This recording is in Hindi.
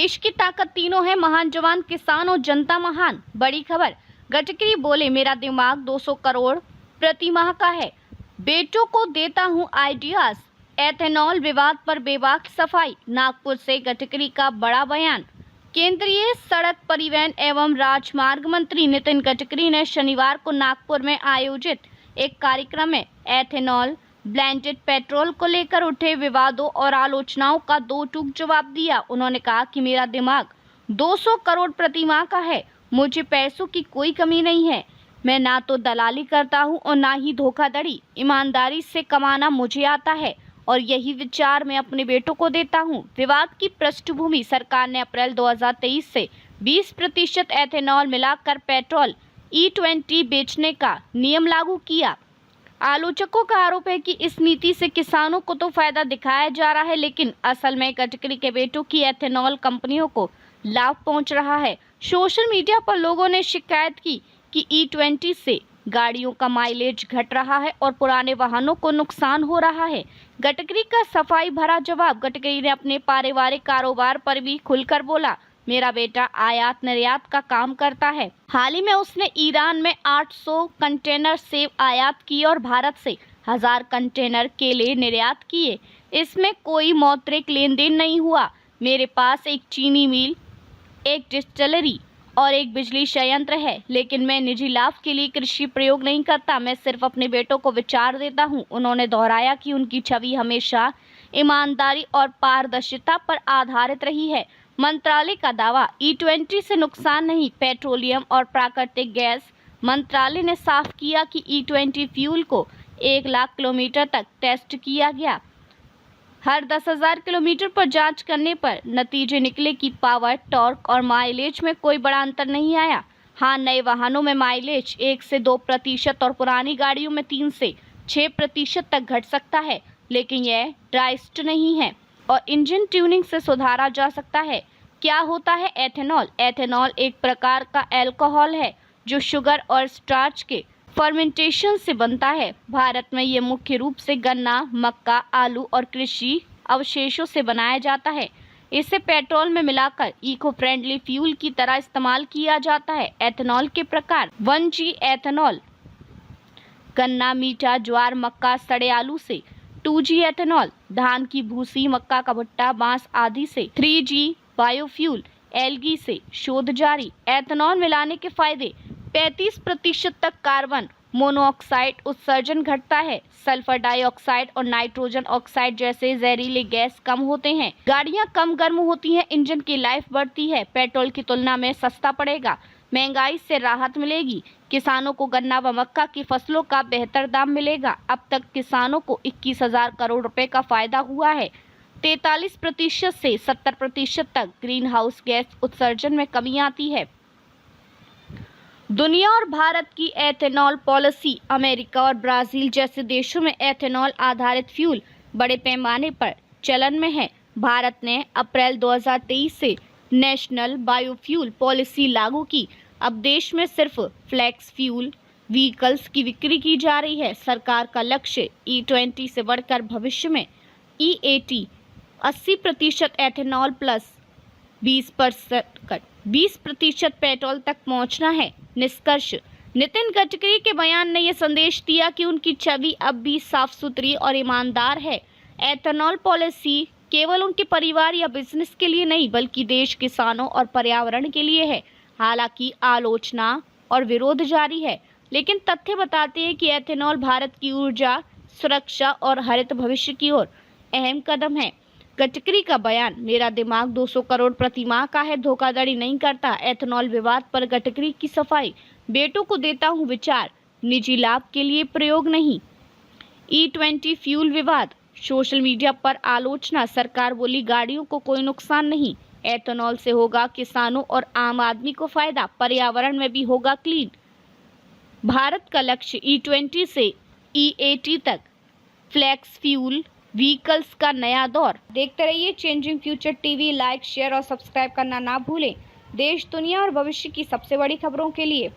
देश की ताकत तीनों है, महान जवान, किसान और जनता महान। बड़ी खबर, गडकरी बोले मेरा दिमाग 200 करोड़ प्रति माह का है, बेटों को देता हूं आइडियाज। एथेनॉल विवाद पर बेबाक सफाई, नागपुर से गडकरी का बड़ा बयान। केंद्रीय सड़क परिवहन एवं राजमार्ग मंत्री नितिन गडकरी ने शनिवार को नागपुर में आयोजित एक कार्यक्रम में एथेनॉल ब्लेंडेड पेट्रोल को लेकर उठे विवादों और आलोचनाओं का दो टूक जवाब दिया। उन्होंने कहा कि मेरा दिमाग 200 करोड़ प्रति माह का है, मुझे पैसों की कोई कमी नहीं है। मैं ना तो दलाली करता हूं और ना ही धोखाधड़ी, ईमानदारी से कमाना मुझे आता है और यही विचार मैं अपने बेटों को देता हूं। विवाद की पृष्ठभूमि, सरकार ने अप्रैल 2023 से 20% एथेनॉल मिलाकर पेट्रोल E20 बेचने का नियम लागू किया। आलोचकों का आरोप है कि इस नीति से किसानों को तो फायदा दिखाया जा रहा है, लेकिन असल में गडकरी के बेटों की एथेनॉल कंपनियों को लाभ पहुंच रहा है। सोशल मीडिया पर लोगों ने शिकायत की कि E20 से गाड़ियों का माइलेज घट रहा है और पुराने वाहनों को नुकसान हो रहा है। गडकरी का सफाई भरा जवाब, गडकरी ने अपने पारिवारिक कारोबार पर भी खुलकर बोला, मेरा बेटा आयात निर्यात का काम करता है। हाल ही में उसने ईरान में 800 कंटेनर सेब आयात किए और भारत से 1000 कंटेनर केले निर्यात किए। इसमें कोई मौद्रिक लेन देन नहीं हुआ। मेरे पास एक चीनी मिल, एक डिस्टिलरी और एक बिजली संयंत्र है, लेकिन मैं निजी लाभ के लिए कृषि प्रयोग नहीं करता, मैं सिर्फ अपने बेटों को विचार देता हूं। उन्होंने दोहराया कि उनकी छवि हमेशा ईमानदारी और पारदर्शिता पर आधारित रही है। मंत्रालय का दावा, E20 से नुकसान नहीं। पेट्रोलियम और प्राकृतिक गैस मंत्रालय ने साफ किया कि E20 फ्यूल को 1 लाख किलोमीटर तक टेस्ट किया गया। हर 10,000 किलोमीटर पर जांच करने पर नतीजे निकले कि पावर, टॉर्क और माइलेज में कोई बड़ा अंतर नहीं आया। हाँ, नए वाहनों में माइलेज 1 से 2% और पुरानी गाड़ियों में 3 से 6% तक घट सकता है, लेकिन यह ड्राइस्ट नहीं है और इंजन ट्यूनिंग से सुधारा जा सकता है। क्या होता है एथेनॉल? एथेनॉल एक प्रकार का अल्कोहल है जो शुगर और स्टार्च के फर्मेंटेशन से बनता है। भारत में ये मुख्य रूप से गन्ना, मक्का, आलू और कृषि अवशेषों से बनाया जाता है। इसे पेट्रोल में मिलाकर इको फ्रेंडली फ्यूल की तरह इस्तेमाल किया जाता है। एथेनॉल के प्रकार, 1G एथेनॉल, गन्ना, मीठा, ज्वार, मक्का, सड़े आलू से। 2G एथेनॉल, धान की भूसी, मक्का का भुट्टा, बांस आदि से। 3G बायोफ्यूल, एल्गी से। शोध जारी। एथेनॉल मिलाने के फायदे, 35% तक कार्बन मोनोऑक्साइड उत्सर्जन घटता है। सल्फर डाइऑक्साइड और नाइट्रोजन ऑक्साइड जैसे जहरीले गैस कम होते हैं। गाड़ियां कम गर्म होती हैं, इंजन की लाइफ बढ़ती है। पेट्रोल की तुलना में सस्ता पड़ेगा। महंगाई से राहत मिलेगी। किसानों को गन्ना व मक्का की फसलों का बेहतर दाम मिलेगा। अब तक किसानों को 21,000 करोड़ रुपए का फायदा हुआ है। 43% से 70% तक ग्रीन हाउस गैस उत्सर्जन में कमी आती है। दुनिया और भारत की एथेनॉल पॉलिसी, अमेरिका और ब्राजील जैसे देशों में एथेनॉल आधारित फ्यूल बड़े पैमाने पर चलन में है। भारत ने अप्रैल 2023 से नेशनल बायोफ्यूल पॉलिसी लागू की। अब देश में सिर्फ फ्लेक्स फ्यूल व्हीकल्स की बिक्री की जा रही है। सरकार का लक्ष्य E20 से बढ़कर भविष्य में E80 80% एथेनॉल प्लस 20% पेट्रोल तक पहुंचना है। निष्कर्ष, नितिन गडकरी के बयान ने यह संदेश दिया कि उनकी छवि अब भी साफ सुथरी और ईमानदार है। एथेनॉल पॉलिसी केवल उनके परिवार या बिजनेस के लिए नहीं, बल्कि देश, किसानों और पर्यावरण के लिए है। हालांकि आलोचना और विरोध जारी है, लेकिन तथ्य बताते हैं कि एथेनॉल भारत की ऊर्जा सुरक्षा और हरित भविष्य की ओर अहम कदम है। गडकरी का बयान, मेरा दिमाग 200 करोड़ प्रति माह का है, धोखाधड़ी नहीं करता। एथेनॉल विवाद पर गडकरी की सफाई, बेटों को देता हूं विचार, निजी लाभ के लिए प्रयोग नहीं। E20 फ्यूल विवाद, सोशल मीडिया पर आलोचना, सरकार बोली गाड़ियों को कोई नुकसान नहीं। एथेनॉल से होगा किसानों और आम आदमी को फायदा, पर्यावरण में भी होगा क्लीन। भारत का लक्ष्य E20 से E80 तक फ्लेक्स फ्यूल व्हीकल्स का नया दौर। देखते रहिए changing future TV. Like, share और सब्सक्राइब करना ना भूलें। देश, दुनिया और भविष्य की सबसे बड़ी खबरों के लिए।